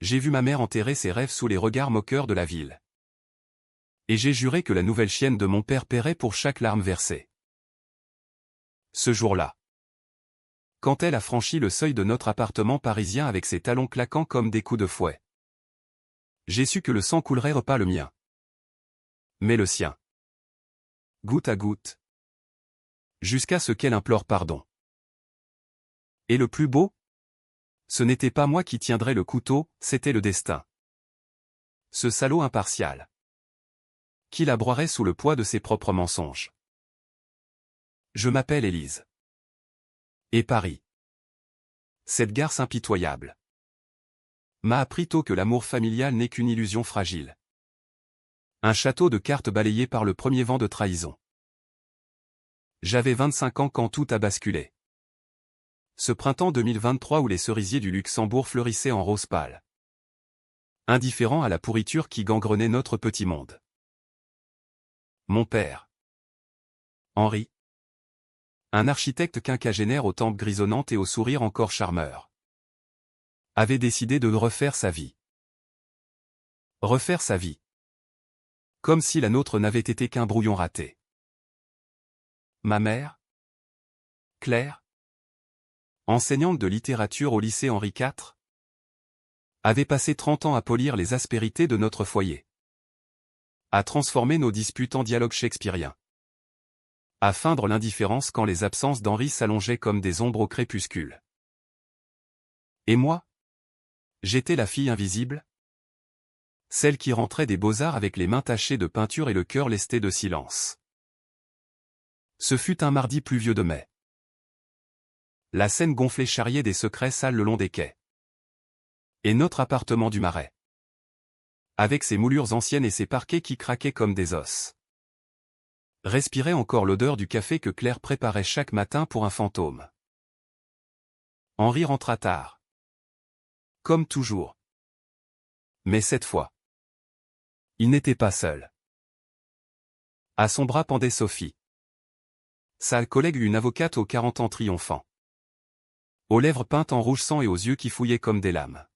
J'ai vu ma mère enterrer ses rêves sous les regards moqueurs de la ville. Et j'ai juré que la nouvelle chienne de mon père paierait pour chaque larme versée. Ce jour-là, quand elle a franchi le seuil de notre appartement parisien avec ses talons claquants comme des coups de fouet, j'ai su que le sang coulerait pas le mien, mais le sien. Goutte à goutte. Jusqu'à ce qu'elle implore pardon. Et le plus beau? Ce n'était pas moi qui tiendrais le couteau, c'était le destin. Ce salaud impartial. Qui la broierait sous le poids de ses propres mensonges. Je m'appelle Élise. Et Paris, cette garce impitoyable, m'a appris tôt que l'amour familial n'est qu'une illusion fragile. Un château de cartes balayé par le premier vent de trahison. J'avais 25 ans quand tout a basculé. Ce printemps 2023 où les cerisiers du Luxembourg fleurissaient en rose pâle. Indifférent à la pourriture qui gangrenait notre petit monde. Mon père, Henri, un architecte quinquagénaire aux tempes grisonnantes et au sourire encore charmeur, avait décidé de refaire sa vie. Refaire sa vie. Comme si la nôtre n'avait été qu'un brouillon raté. Ma mère, Claire, enseignante de littérature au lycée Henri IV, avait passé 30 ans à polir les aspérités de notre foyer. À transformer nos disputes en dialogue shakespearien. À feindre l'indifférence quand les absences d'Henri s'allongeaient comme des ombres au crépuscule. Et moi? J'étais la fille invisible? Celle qui rentrait des beaux-arts avec les mains tachées de peinture et le cœur lesté de silence. Ce fut un mardi pluvieux de mai. La Seine gonflée charriait des secrets sales le long des quais. Et notre appartement du Marais. Avec ses moulures anciennes et ses parquets qui craquaient comme des os. Respirait encore l'odeur du café que Claire préparait chaque matin pour un fantôme. Henri rentra tard. Comme toujours. Mais cette fois, il n'était pas seul. À son bras pendait Sophie. Sa collègue, une avocate aux 40 ans triomphant. Aux lèvres peintes en rouge sang et aux yeux qui fouillaient comme des lames.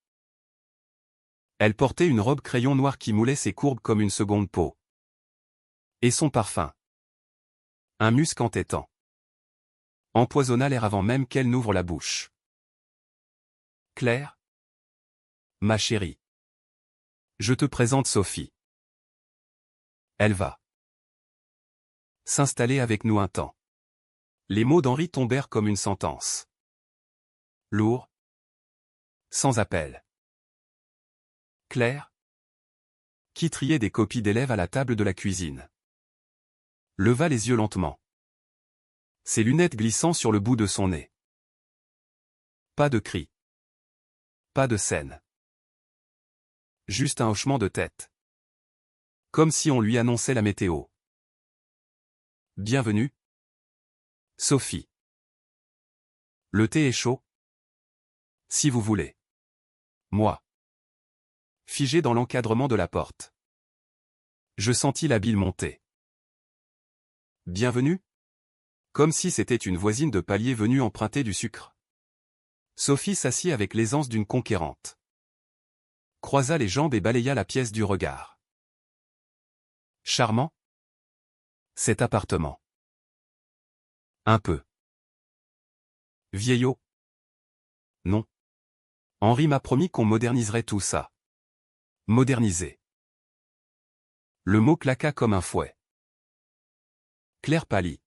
Elle portait une robe crayon noire qui moulait ses courbes comme une seconde peau. Et son parfum. Un musc entêtant. Empoisonna l'air avant même qu'elle n'ouvre la bouche. Claire? Ma chérie. Je te présente Sophie. Elle va s'installer avec nous un temps. Les mots d'Henri tombèrent comme une sentence. Lourd. Sans appel. Claire, qui triait des copies d'élèves à la table de la cuisine, leva les yeux lentement. Ses lunettes glissant sur le bout de son nez. Pas de cri. Pas de scène. Juste un hochement de tête. Comme si on lui annonçait la météo. Bienvenue, Sophie. Le thé est chaud? Si vous voulez. Moi. Figé dans l'encadrement de la porte. Je sentis la bile monter. Bienvenue? Comme si c'était une voisine de palier venue emprunter du sucre. Sophie s'assit avec l'aisance d'une conquérante. Croisa les jambes et balaya la pièce du regard. Charmant? Cet appartement. Un peu. Vieillot? Non. Henri m'a promis qu'on moderniserait tout ça. Moderniser. Le mot claqua comme un fouet. Claire pâlit.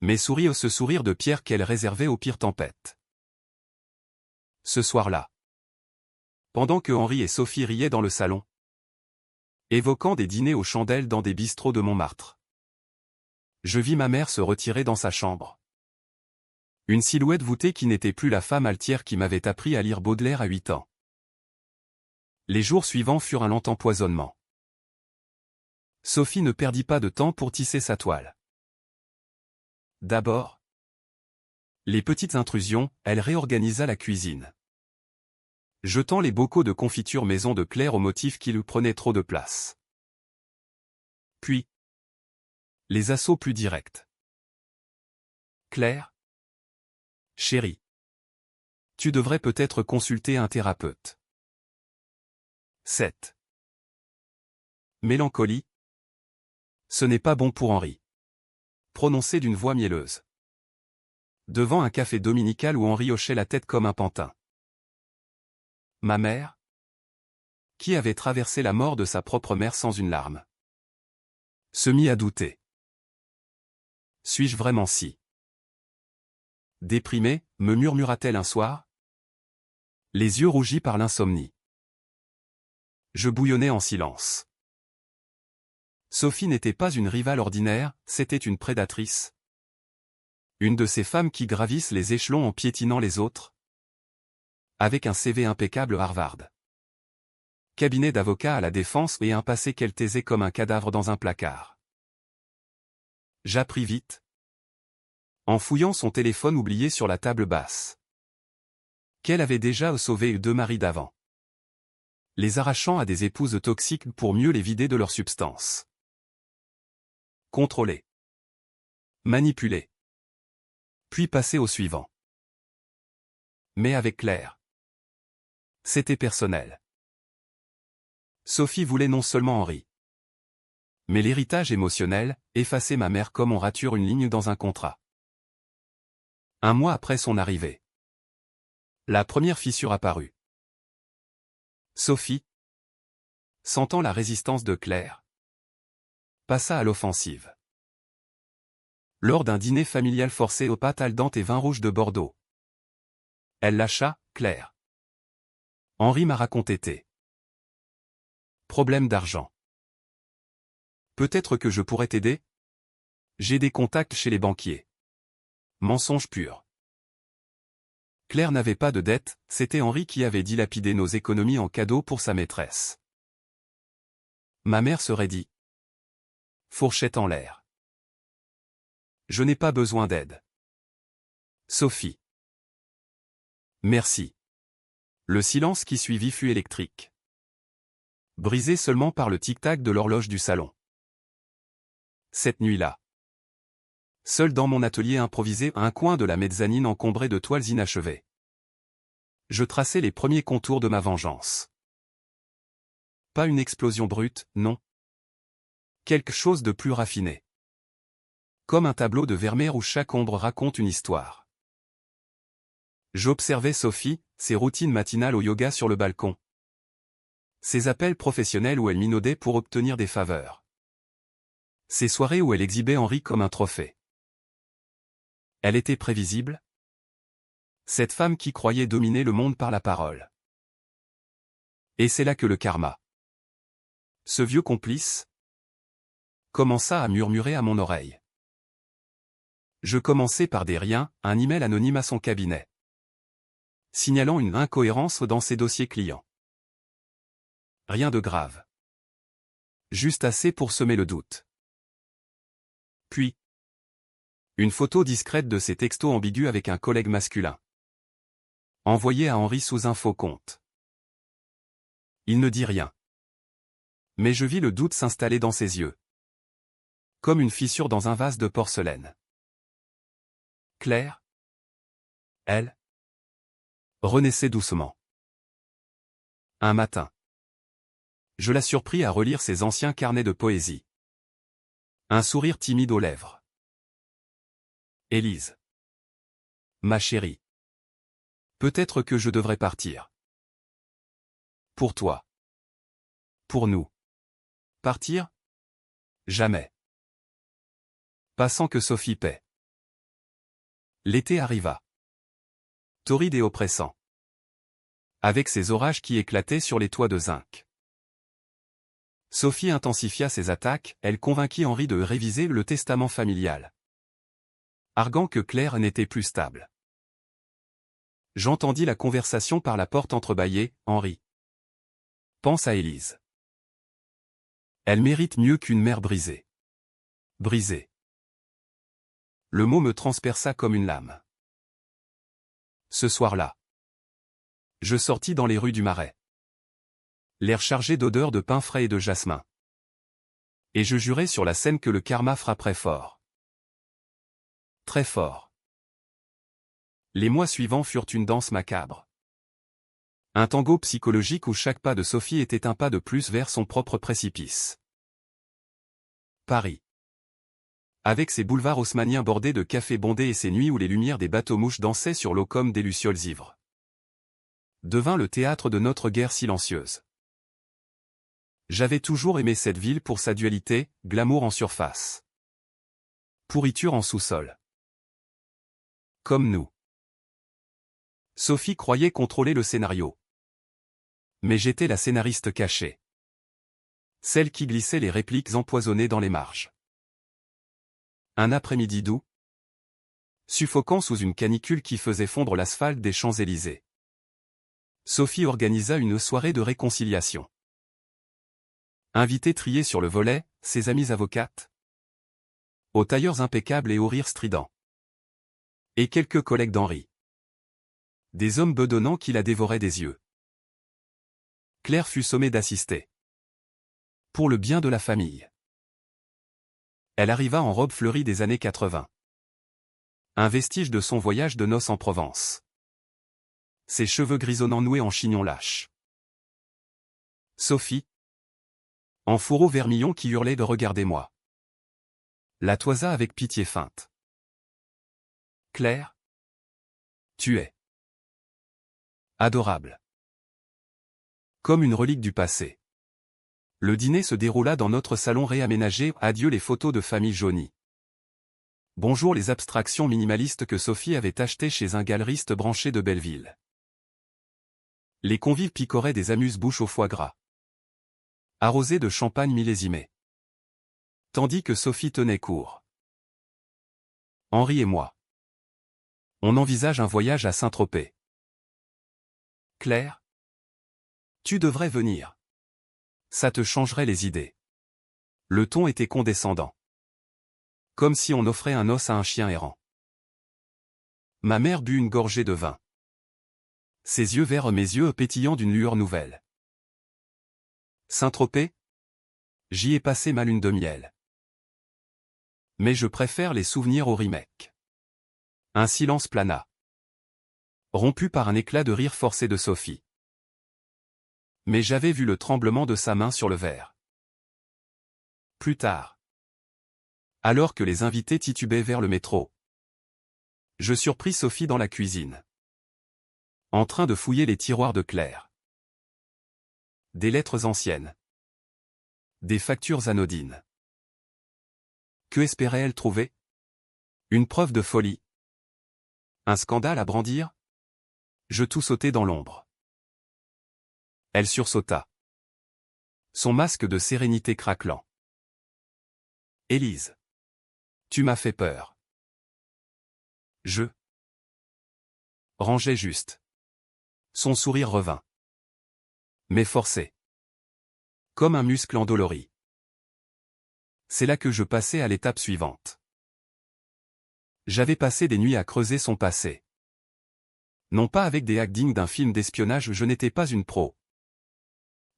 Mais sourit ce sourire de pierre qu'elle réservait aux pires tempêtes. Ce soir-là. Pendant que Henri et Sophie riaient dans le salon. Évoquant des dîners aux chandelles dans des bistrots de Montmartre. Je vis ma mère se retirer dans sa chambre. Une silhouette voûtée qui n'était plus la femme altière qui m'avait appris à lire Baudelaire à 8 ans. Les jours suivants furent un lent empoisonnement. Sophie ne perdit pas de temps pour tisser sa toile. D'abord, les petites intrusions, elle réorganisa la cuisine. Jetant les bocaux de confiture maison de Claire au motif qu'ils prenaient trop de place. Puis, les assauts plus directs. Claire? Chérie. Tu devrais peut-être consulter un thérapeute. 7. Mélancolie. Ce n'est pas bon pour Henri. Prononcé d'une voix mielleuse. Devant un café dominical où Henri hochait la tête comme un pantin. Ma mère? Qui avait traversé la mort de sa propre mère sans une larme? Se mit à douter. Suis-je vraiment si déprimée, me murmura-t-elle un soir? Les yeux rougis par l'insomnie. Je bouillonnais en silence. Sophie n'était pas une rivale ordinaire, c'était une prédatrice. Une de ces femmes qui gravissent les échelons en piétinant les autres. Avec un CV impeccable Harvard. Cabinet d'avocat à la défense et un passé qu'elle taisait comme un cadavre dans un placard. J'appris vite. En fouillant son téléphone oublié sur la table basse. Qu'elle avait déjà sauvé 2 maris d'avant. Les arrachant à des épouses toxiques pour mieux les vider de leur substance. Contrôler. Manipuler. Puis passer au suivant. Mais avec Claire. C'était personnel. Sophie voulait non seulement Henri. Mais l'héritage émotionnel, effacer ma mère comme on rature une ligne dans un contrat. 1 mois après son arrivée. La première fissure apparut. Sophie, sentant la résistance de Claire, passa à l'offensive. Lors d'un dîner familial forcé aux pâtes al dente et vin rouge de Bordeaux. Elle lâcha, Claire. Henri m'a raconté tes problèmes d'argent. Peut-être que je pourrais t'aider? J'ai des contacts chez les banquiers. Mensonge pur. Claire n'avait pas de dette, c'était Henri qui avait dilapidé nos économies en cadeaux pour sa maîtresse. Ma mère serait dit. Fourchette en l'air. Je n'ai pas besoin d'aide. Sophie. Merci. Le silence qui suivit fut électrique. Brisé seulement par le tic-tac de l'horloge du salon. Cette nuit-là. Seul dans mon atelier improvisé à un coin de la mezzanine encombré de toiles inachevées. Je traçais les premiers contours de ma vengeance. Pas une explosion brute, non. Quelque chose de plus raffiné. Comme un tableau de Vermeer où chaque ombre raconte une histoire. J'observais Sophie, ses routines matinales au yoga sur le balcon. Ses appels professionnels où elle minaudait pour obtenir des faveurs. Ses soirées où elle exhibait Henri comme un trophée. Elle était prévisible. Cette femme qui croyait dominer le monde par la parole. Et c'est là que le karma. Ce vieux complice commença à murmurer à mon oreille. Je commençais par des riens, un email anonyme à son cabinet. Signalant une incohérence dans ses dossiers clients. Rien de grave. Juste assez pour semer le doute. Puis, une photo discrète de ses textos ambigus avec un collègue masculin. Envoyé à Henri sous un faux compte. Il ne dit rien. Mais je vis le doute s'installer dans ses yeux. Comme une fissure dans un vase de porcelaine. Claire? Elle? Renaissait doucement. Un matin. Je la surpris à relire ses anciens carnets de poésie. Un sourire timide aux lèvres. Élise. Ma chérie. Peut-être que je devrais partir. Pour toi. Pour nous. Partir? Jamais. Pas sans que Sophie paie. L'été arriva. Torride et oppressant. Avec ses orages qui éclataient sur les toits de zinc. Sophie intensifia ses attaques, elle convainquit Henri de réviser le testament familial. Arguant que Claire n'était plus stable. J'entendis la conversation par la porte entrebâillée, Henri. Pense à Élise. Elle mérite mieux qu'une mère brisée. Brisée. Le mot me transperça comme une lame. Ce soir-là. Je sortis dans les rues du Marais. L'air chargé d'odeurs de pin frais et de jasmin. Et je jurai sur la scène que le karma frapperait fort. Très fort. Les mois suivants furent une danse macabre. Un tango psychologique où chaque pas de Sophie était un pas de plus vers son propre précipice. Paris. Avec ses boulevards haussmanniens bordés de cafés bondés et ses nuits où les lumières des bateaux-mouches dansaient sur l'eau comme des lucioles ivres, devint le théâtre de notre guerre silencieuse. J'avais toujours aimé cette ville pour sa dualité, glamour en surface, pourriture en sous-sol. Comme nous. Sophie croyait contrôler le scénario. Mais j'étais la scénariste cachée. Celle qui glissait les répliques empoisonnées dans les marges. Un après-midi doux, suffocant sous une canicule qui faisait fondre l'asphalte des Champs-Élysées, Sophie organisa une soirée de réconciliation. Invitée triée sur le volet, ses amies avocates, aux tailleurs impeccables et aux rires stridents, et quelques collègues d'Henri. Des hommes bedonnants qui la dévoraient des yeux. Claire fut sommée d'assister. Pour le bien de la famille. Elle arriva en robe fleurie des années 80. Un vestige de son voyage de noces en Provence. Ses cheveux grisonnants noués en chignon lâche. Sophie. En fourreau vermillon qui hurlait de « Regardez-moi ». La toisa avec pitié feinte. Claire. Tu es adorable. Comme une relique du passé. Le dîner se déroula dans notre salon réaménagé, adieu les photos de famille jaunies. Bonjour les abstractions minimalistes que Sophie avait achetées chez un galeriste branché de Belleville. Les convives picoraient des amuse-bouches au foie gras, arrosés de champagne millésimé. Tandis que Sophie tenait court. Henri et moi. On envisage un voyage à Saint-Tropez. Claire. Tu devrais venir. Ça te changerait les idées. Le ton était condescendant. Comme si on offrait un os à un chien errant. Ma mère but une gorgée de vin. Ses yeux vers mes yeux pétillants d'une lueur nouvelle. Saint-Tropez? J'y ai passé ma lune de miel. Mais je préfère les souvenirs au remake. Un silence plana. Rompu par un éclat de rire forcé de Sophie. Mais j'avais vu le tremblement de sa main sur le verre. Plus tard. Alors que les invités titubaient vers le métro. Je surpris Sophie dans la cuisine. En train de fouiller les tiroirs de Claire. Des lettres anciennes. Des factures anodines. Que espérait-elle trouver? Une preuve de folie. Un scandale à brandir? Je tout sautai dans l'ombre. Elle sursauta. Son masque de sérénité craquelant. Élise. Tu m'as fait peur. Je rangeais juste. Son sourire revint. Mais forcé. Comme un muscle endolori. C'est là que je passais à l'étape suivante. J'avais passé des nuits à creuser son passé. Non pas avec des hacks dignes d'un film d'espionnage, je n'étais pas une pro.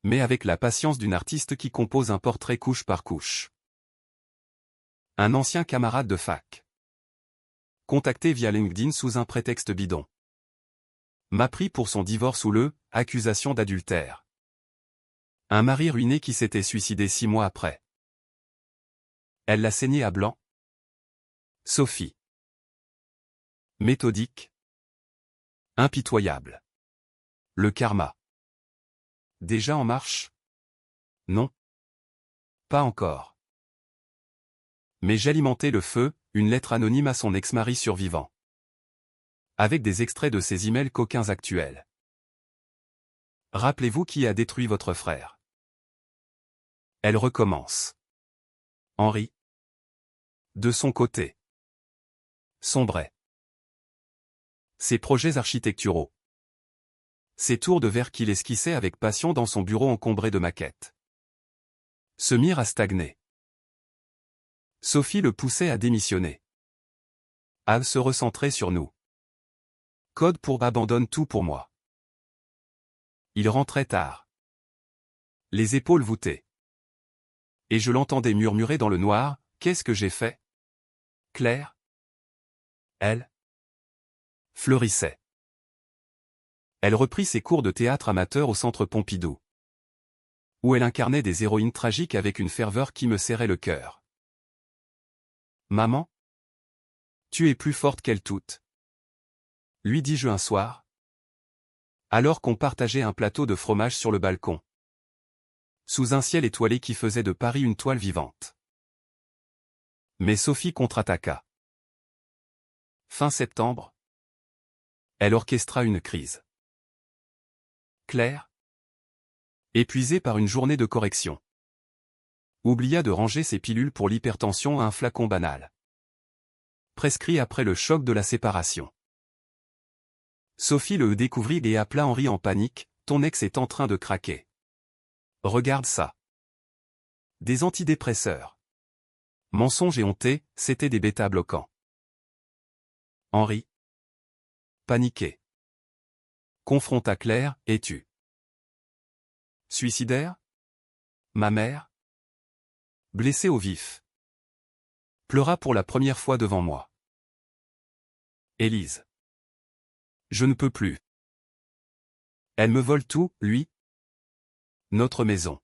Mais avec la patience d'une artiste qui compose un portrait couche par couche. Un ancien camarade de fac. Contacté via LinkedIn sous un prétexte bidon. M'a pris pour son divorce houleux, accusation d'adultère. Un mari ruiné qui s'était suicidé 6 mois après. Elle l'a saigné à blanc. Sophie. Méthodique. Impitoyable. Le karma. Déjà en marche? Non. Pas encore. Mais j'alimentais le feu, une lettre anonyme à son ex-mari survivant. Avec des extraits de ses emails coquins actuels. Rappelez-vous qui a détruit votre frère. Elle recommence. Henri. De son côté. Sombrait. Ses projets architecturaux. Ses tours de verre qu'il esquissait avec passion dans son bureau encombré de maquettes. Se mirent à stagner. Sophie le poussait à démissionner. À se recentrer sur nous. Code pour abandonne tout pour moi. Il rentrait tard. Les épaules voûtées. Et je l'entendais murmurer dans le noir, qu'est-ce que j'ai fait? Claire? Elle? Fleurissait. Elle reprit ses cours de théâtre amateur au Centre Pompidou, où elle incarnait des héroïnes tragiques avec une ferveur qui me serrait le cœur. Maman, tu es plus forte qu'elles toutes, lui dis-je un soir, alors qu'on partageait un plateau de fromage sur le balcon, sous un ciel étoilé qui faisait de Paris une toile vivante. Mais Sophie contre-attaqua. Fin septembre, elle orchestra une crise. Claire, épuisée par une journée de correction, oublia de ranger ses pilules pour l'hypertension à un flacon banal, prescrit après le choc de la séparation. Sophie le découvrit et appela Henri en panique, « Ton ex est en train de craquer. Regarde ça. » Des antidépresseurs. Mensonge et honté, c'était des bêta-bloquants. Henri, paniqué, confronta Claire, « Es-tu suicidaire ? Ma mère, blessée au vif, pleura pour la première fois devant moi. Élise. Je ne peux plus. Elle me vole tout, lui. Notre maison.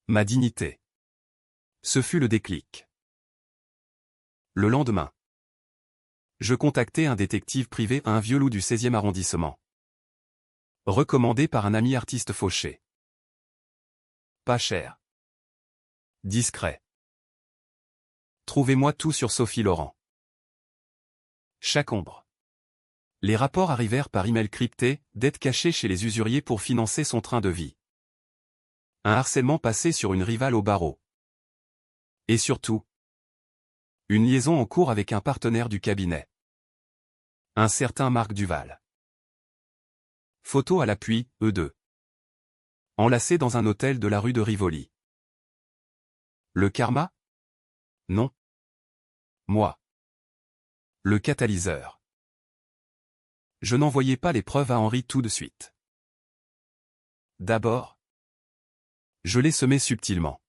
Ma dignité. Ce fut le déclic. Le lendemain, je contactai un détective privé à un vieux loup du 16e arrondissement. Recommandé par un ami artiste fauché. Pas cher. Discret. Trouvez-moi tout sur Sophie Laurent. Chaque ombre. Les rapports arrivèrent par email crypté, dettes cachées chez les usuriers pour financer son train de vie. Un harcèlement passé sur une rivale au barreau. Et surtout, une liaison en cours avec un partenaire du cabinet. Un certain Marc Duval. Photo à l'appui, eux deux. Enlacés dans un hôtel de la rue de Rivoli. Le karma ? Non. Moi. Le catalyseur. Je n'envoyais pas les preuves à Henri tout de suite. D'abord, je les semais subtilement.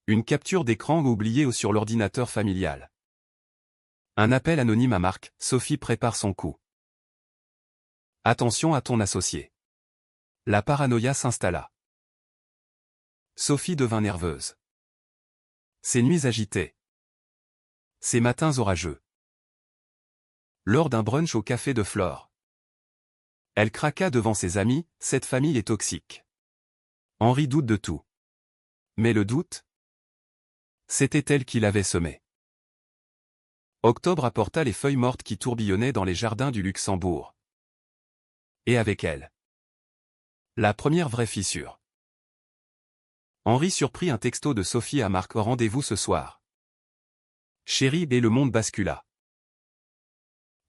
Une capture d'écran oubliée sur l'ordinateur familial. Un appel anonyme à Marc, Sophie prépare son coup. Attention à ton associé. La paranoïa s'installa. Sophie devint nerveuse. Ses nuits agitées. Ses matins orageux. Lors d'un brunch au café de Flore, elle craqua devant ses amis, « Cette famille est toxique. » Henri doute de tout. Mais le doute, c'était elle qui l'avait semé. Octobre apporta les feuilles mortes qui tourbillonnaient dans les jardins du Luxembourg. Et avec elle, la première vraie fissure. Henri surprit un texto de Sophie à Marc, « Rendez-vous ce soir. Chérie » et le monde bascula.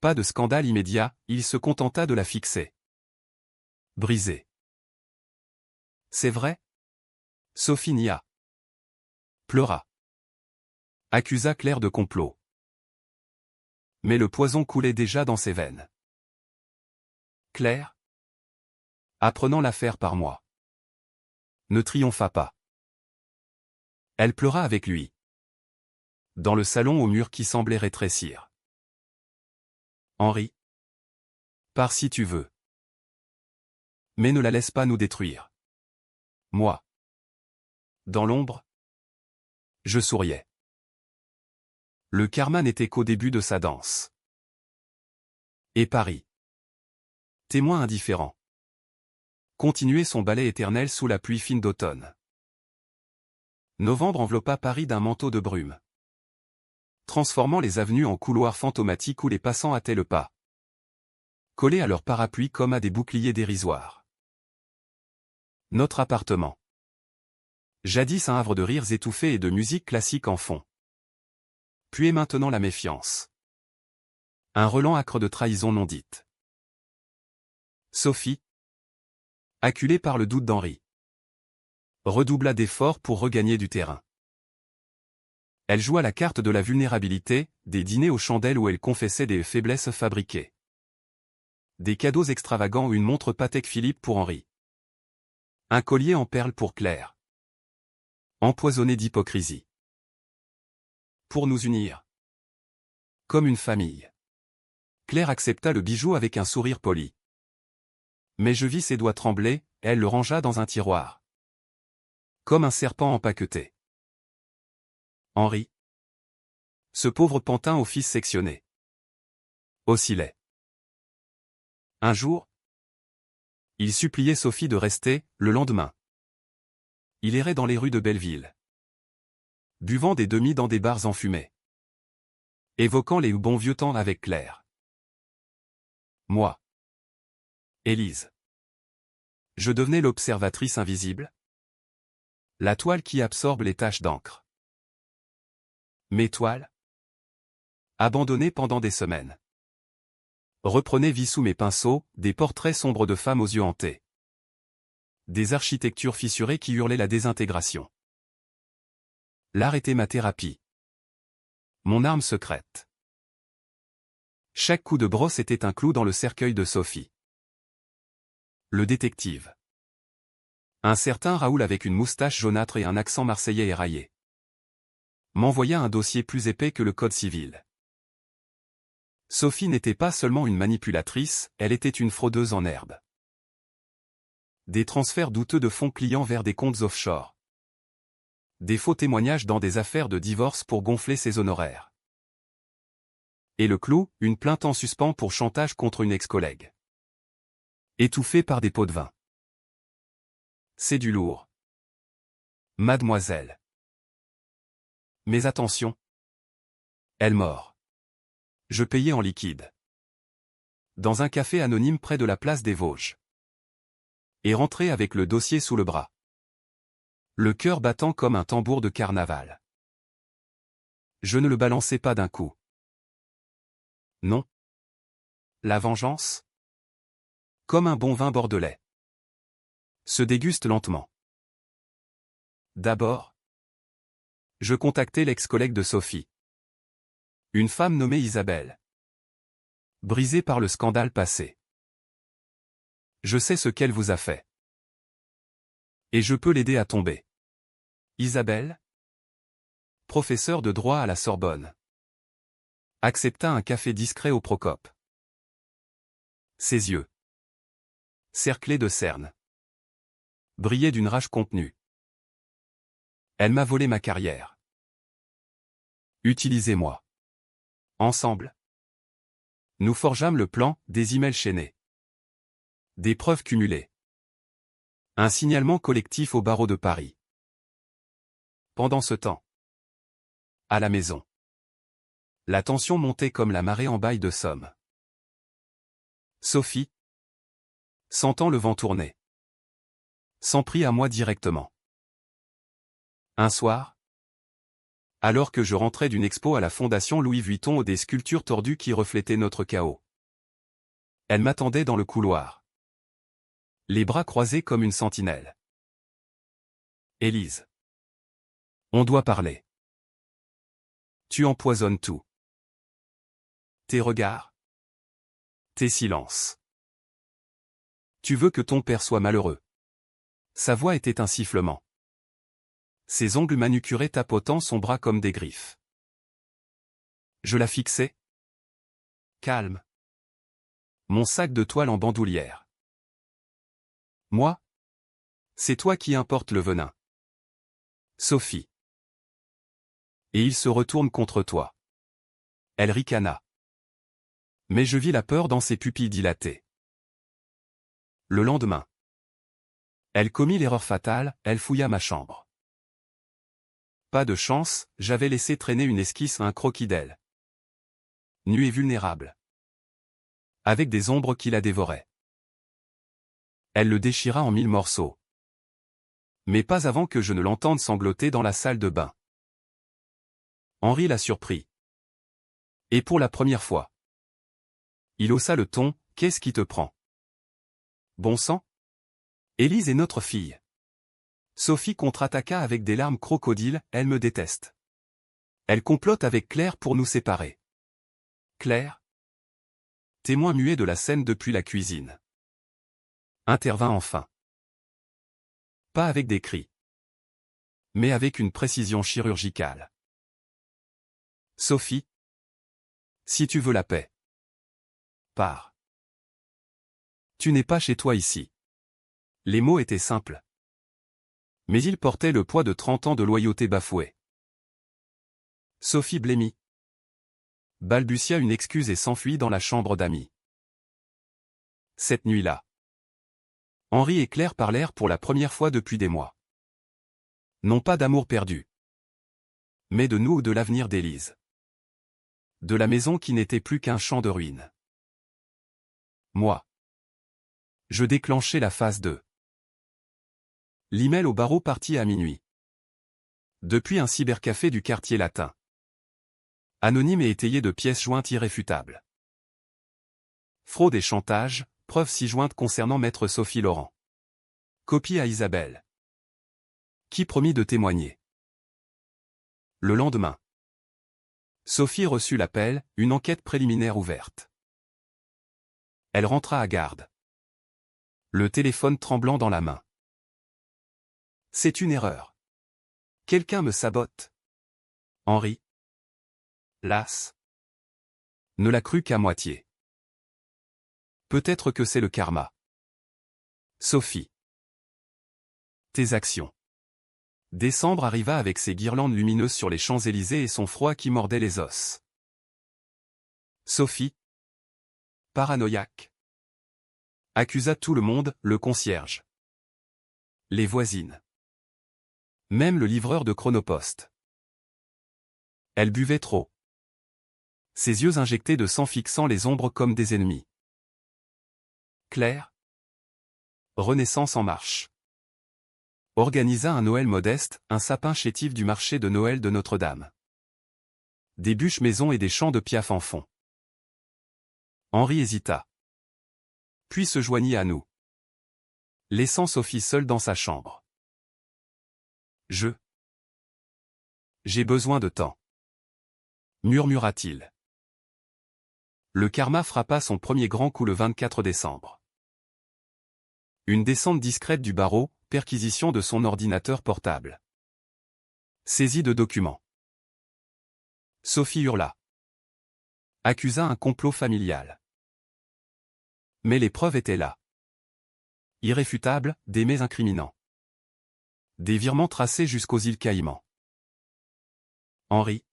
Pas de scandale immédiat, il se contenta de la fixer. Brisée. C'est vrai ? Sophie nia. Pleura. Accusa Claire de complot. Mais le poison coulait déjà dans ses veines. Claire, apprenant l'affaire par moi, ne triompha pas. Elle pleura avec lui. Dans le salon au mur qui semblait rétrécir. Henri, pars si tu veux. Mais ne la laisse pas nous détruire. Moi. Dans l'ombre, je souriais. Le karma n'était qu'au début de sa danse. Et Paris, témoin indifférent, continuait son ballet éternel sous la pluie fine d'automne. Novembre enveloppa Paris d'un manteau de brume, transformant les avenues en couloirs fantomatiques où les passants hâtaient le pas, collés à leurs parapluies comme à des boucliers dérisoires. Notre appartement. Jadis un havre de rires étouffés et de musique classique en fond. Puis est maintenant la méfiance. Un relent âcre de trahison non dite. Sophie, acculée par le doute d'Henri, redoubla d'efforts pour regagner du terrain. Elle joua la carte de la vulnérabilité, des dîners aux chandelles où elle confessait des faiblesses fabriquées. Des cadeaux extravagants ou une montre Patek Philippe pour Henri. Un collier en perles pour Claire. Empoisonné d'hypocrisie. Pour nous unir. Comme une famille. Claire accepta le bijou avec un sourire poli. Mais je vis ses doigts trembler, elle le rangea dans un tiroir. Comme un serpent empaqueté. Henri. Ce pauvre pantin au fils sectionné. Oscillait. Un jour, il suppliait Sophie de rester, le lendemain. Il errait dans les rues de Belleville. Buvant des demi dans des bars enfumés. Évoquant les bons vieux temps avec Claire. Moi. Élise. Je devenais l'observatrice invisible. La toile qui absorbe les taches d'encre. Mes toiles. Abandonnées pendant des semaines. Reprenaient vie sous mes pinceaux, des portraits sombres de femmes aux yeux hantés. Des architectures fissurées qui hurlaient la désintégration. L'art était ma thérapie. Mon arme secrète. Chaque coup de brosse était un clou dans le cercueil de Sophie. Le détective. Un certain Raoul avec une moustache jaunâtre et un accent marseillais éraillé. M'envoya un dossier plus épais que le code civil. Sophie n'était pas seulement une manipulatrice, elle était une fraudeuse en herbe. Des transferts douteux de fonds clients vers des comptes offshore. Des faux témoignages dans des affaires de divorce pour gonfler ses honoraires. Et le clou, une plainte en suspens pour chantage contre une ex-collègue. Étouffée par des pots de vin. C'est du lourd. Mademoiselle. Mais attention. Elle mord. Je payais en liquide. Dans un café anonyme près de la place des Vosges. Et rentrais avec le dossier sous le bras. Le cœur battant comme un tambour de carnaval. Je ne le balançais pas d'un coup. Non. La vengeance, comme un bon vin bordelais, se déguste lentement. D'abord, je contactai l'ex-collègue de Sophie. Une femme nommée Isabelle. Brisée par le scandale passé. Je sais ce qu'elle vous a fait. Et je peux l'aider à tomber. Isabelle, professeure de droit à la Sorbonne, accepta un café discret au Procope. Ses yeux, cerclés de cernes, brillaient d'une rage contenue. Elle m'a volé ma carrière. Utilisez-moi. Ensemble. Nous forgeâmes le plan, des emails chaînés. Des preuves cumulées. Un signalement collectif au barreau de Paris. Pendant ce temps. À la maison. La tension montait comme la marée en baille de Somme. Sophie, sentant le vent tourner, s'en prit à moi directement. Un soir, alors que je rentrais d'une expo à la Fondation Louis Vuitton des sculptures tordues qui reflétaient notre chaos. Elle m'attendait dans le couloir. Les bras croisés comme une sentinelle. Élise. On doit parler. Tu empoisonnes tout. Tes regards. Tes silences. Tu veux que ton père soit malheureux. Sa voix était un sifflement. Ses ongles manucurés tapotant son bras comme des griffes. Je la fixais. Calme. Mon sac de toile en bandoulière. Moi? C'est toi qui importe le venin. Sophie. Et il se retourne contre toi. Elle ricana. Mais je vis la peur dans ses pupilles dilatées. Le lendemain. Elle commit l'erreur fatale, elle fouilla ma chambre. Pas de chance, j'avais laissé traîner une esquisse à un croquis d'elle. Nue et vulnérable. Avec des ombres qui la dévoraient. Elle le déchira en 1000 morceaux. Mais pas avant que je ne l'entende sangloter dans la salle de bain. Henri la surprit. Et pour la première fois. Il haussa le ton, qu'est-ce qui te prend? Bon sang? Élise est notre fille. Sophie contre-attaqua avec des larmes crocodiles, elle me déteste. Elle complote avec Claire pour nous séparer. Claire? Témoin muet de la scène depuis la cuisine. Intervint enfin. Pas avec des cris. Mais avec une précision chirurgicale. Sophie? Si tu veux la paix. Pars. Tu n'es pas chez toi ici. Les mots étaient simples. Mais ils portaient le poids de 30 ans de loyauté bafouée. Sophie blêmit. Balbutia une excuse et s'enfuit dans la chambre d'amis. Cette nuit-là, Henri et Claire parlèrent pour la première fois depuis des mois. Non pas d'amour perdu, mais de nous ou de l'avenir d'Élise. De la maison qui n'était plus qu'un champ de ruines. Moi. Je déclenchai la phase 2. L'email au barreau partit à minuit. Depuis un cybercafé du quartier latin. Anonyme et étayé de pièces jointes irréfutables. Fraude et chantage, preuves ci-jointes concernant maître Sophie Laurent. Copie à Isabelle. Qui promit de témoigner. Le lendemain. Sophie reçut l'appel, une enquête préliminaire ouverte. Elle rentra à garde. Le téléphone tremblant dans la main. C'est une erreur. Quelqu'un me sabote. Henri. Las. Ne l'a cru qu'à moitié. Peut-être que c'est le karma. Sophie. Tes actions. Décembre arriva avec ses guirlandes lumineuses sur les Champs-Élysées et son froid qui mordait les os. Sophie. Paranoïaque. Accusa tout le monde, le concierge. Les voisines. Même le livreur de Chronopost. Elle buvait trop. Ses yeux injectés de sang fixant les ombres comme des ennemis. Claire. Renaissance en marche. Organisa un Noël modeste, un sapin chétif du marché de Noël de Notre-Dame. Des bûches maison et des chants de Piaf en fond. Henri hésita. Puis se joignit à nous. Laissant Sophie seule dans sa chambre. J'ai besoin de temps. Murmura-t-il. Le karma frappa son premier grand coup le 24 décembre. Une descente discrète du barreau, perquisition de son ordinateur portable. Saisie de documents. Sophie hurla. Accusa un complot familial. Mais les preuves étaient là. Irréfutables, des mails incriminants. Des virements tracés jusqu'aux îles Caïmans. Henri.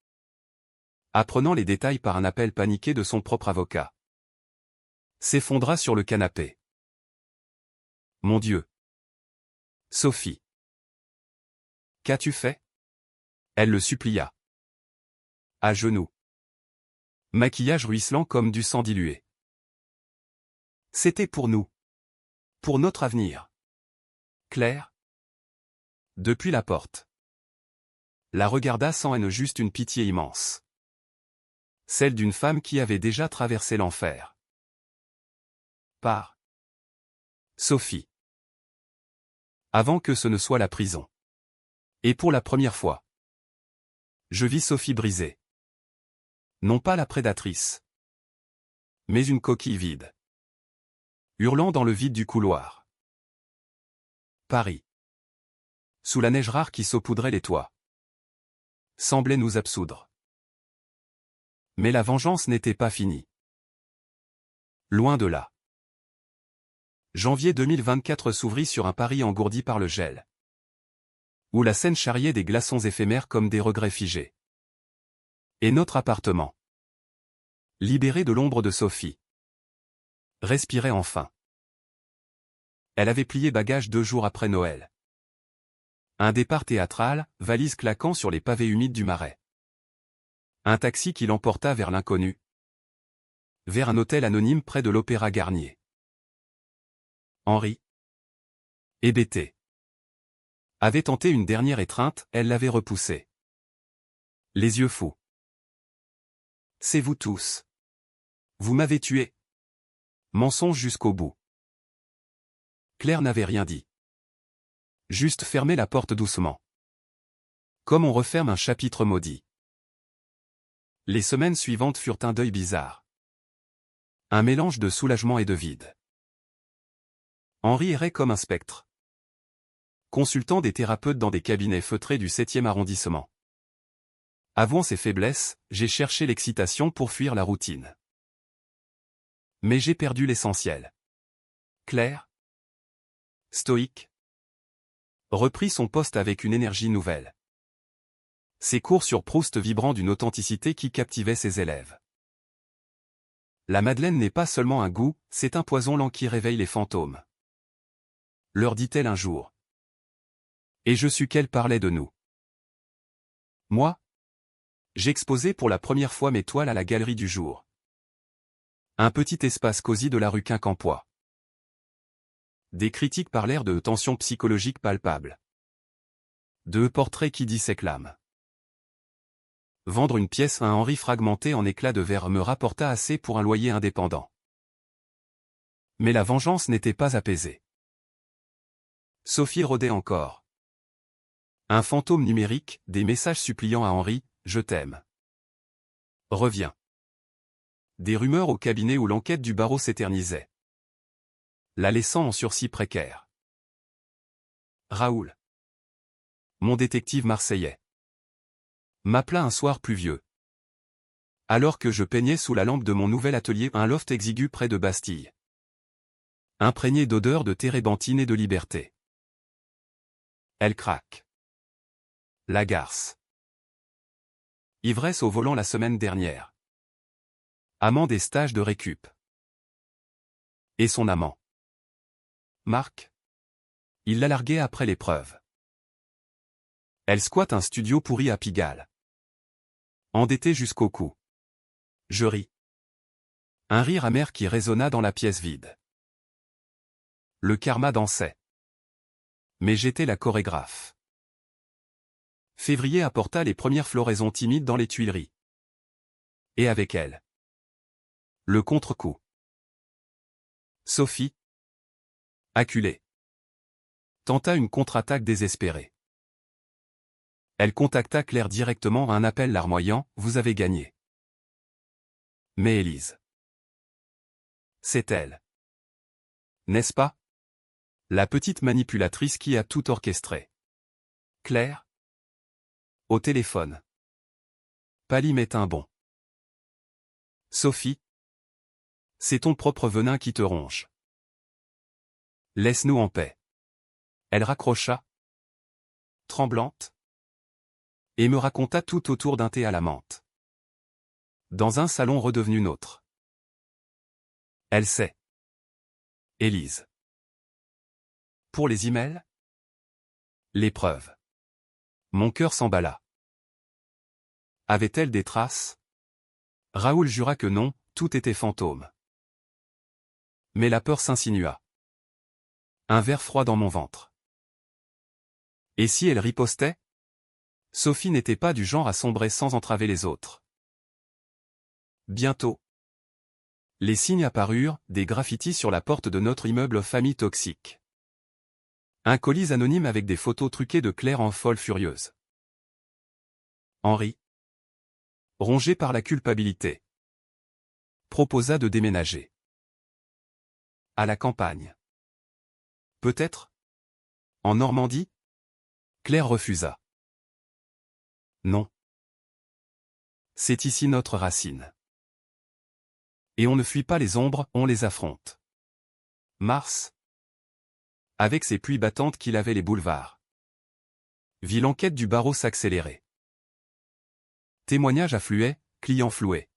Apprenant les détails par un appel paniqué de son propre avocat. S'effondra sur le canapé. Mon Dieu. Sophie. Qu'as-tu fait? Elle le supplia. À genoux. Maquillage ruisselant comme du sang dilué. C'était pour nous. Pour notre avenir. Claire. Depuis la porte. La regarda sans haine, juste une pitié immense. Celle d'une femme qui avait déjà traversé l'enfer. Par Sophie. Avant que ce ne soit la prison. Et pour la première fois. Je vis Sophie brisée. Non pas la prédatrice. Mais une coquille vide. Hurlant dans le vide du couloir. Paris. Sous la neige rare qui saupoudrait les toits. Semblait nous absoudre. Mais la vengeance n'était pas finie. Loin de là. Janvier 2024 s'ouvrit sur un Paris engourdi par le gel. Où la Seine charriait des glaçons éphémères comme des regrets figés. Et notre appartement. Libéré de l'ombre de Sophie. Respirait enfin. Elle avait plié bagages 2 jours après Noël. Un départ théâtral, valise claquant sur les pavés humides du Marais. Un taxi qui l'emporta vers l'inconnu. Vers un hôtel anonyme près de l'Opéra Garnier. Henri. Hébété. Avait tenté une dernière étreinte, elle l'avait repoussée. Les yeux fous. C'est vous tous. Vous m'avez tué. Mensonge jusqu'au bout. Claire n'avait rien dit. Juste fermé la porte doucement. Comme on referme un chapitre maudit. Les semaines suivantes furent un deuil bizarre. Un mélange de soulagement et de vide. Henri errait comme un spectre. Consultant des thérapeutes dans des cabinets feutrés du 7e arrondissement. Avouant ses faiblesses, j'ai cherché l'excitation pour fuir la routine. Mais j'ai perdu l'essentiel. Claire, stoïque, reprit son poste avec une énergie nouvelle. Ses cours sur Proust vibrant d'une authenticité qui captivait ses élèves. La madeleine n'est pas seulement un goût, c'est un poison lent qui réveille les fantômes. Leur dit-elle un jour. Et je sus qu'elle parlait de nous. Moi, j'exposais pour la première fois mes toiles à la Galerie du Jour. Un petit espace cosy de la rue Quincampoix. Des critiques parlèrent de tensions psychologiques palpables. De portraits qui dissèquent l'âme. Vendre une pièce à un Henri fragmenté en éclats de verre me rapporta assez pour un loyer indépendant. Mais la vengeance n'était pas apaisée. Sophie rôdait encore. Un fantôme numérique, des messages suppliants à Henri, « Je t'aime. Reviens ». Des rumeurs au cabinet où l'enquête du barreau s'éternisait. La laissant en sursis précaire. Raoul, mon détective marseillais, m'appela un soir pluvieux. Alors que je peignais sous la lampe de mon nouvel atelier un loft exigu près de Bastille. Imprégné d'odeurs de térébenthine et de liberté. Elle craque. La garce. Ivresse au volant la semaine dernière. Amant des stages de récup. Et son amant. Marc. Il l'a largué après l'épreuve. Elle squatte un studio pourri à Pigalle. Endettée jusqu'au cou. Je ris. Un rire amer qui résonna dans la pièce vide. Le karma dansait. Mais j'étais la chorégraphe. Février apporta les premières floraisons timides dans les Tuileries. Et avec elle, le contre-coup. Sophie, acculée, tenta une contre-attaque désespérée. Elle contacta Claire directement, un appel larmoyant, « Vous avez gagné ». Mais Élise. C'est elle. N'est-ce pas? La petite manipulatrice qui a tout orchestré. Claire? Au téléphone. Pâlit met un bond. Sophie? C'est ton propre venin qui te ronge. Laisse-nous en paix. Elle raccrocha. Tremblante. Et me raconta tout autour d'un thé à la menthe. Dans un salon redevenu nôtre. Elle sait. Élise. Pour les emails? L'épreuve. Mon cœur s'emballa. Avait-elle des traces? Raoul jura que non, tout était fantôme. Mais la peur s'insinua. Un ver froid dans mon ventre. Et si elle ripostait? Sophie n'était pas du genre à sombrer sans entraver les autres. Bientôt. Les signes apparurent, des graffitis sur la porte de notre immeuble famille toxique. Un colis anonyme avec des photos truquées de Claire en folle furieuse. Henri, rongé par la culpabilité, proposa de déménager. À la campagne. Peut-être? En Normandie? Claire refusa. Non. C'est ici notre racine. Et on ne fuit pas les ombres, on les affronte. Mars, avec ses pluies battantes qui lavaient les boulevards, vit l'enquête du barreau s'accélérer. Témoignages affluaient, clients floués.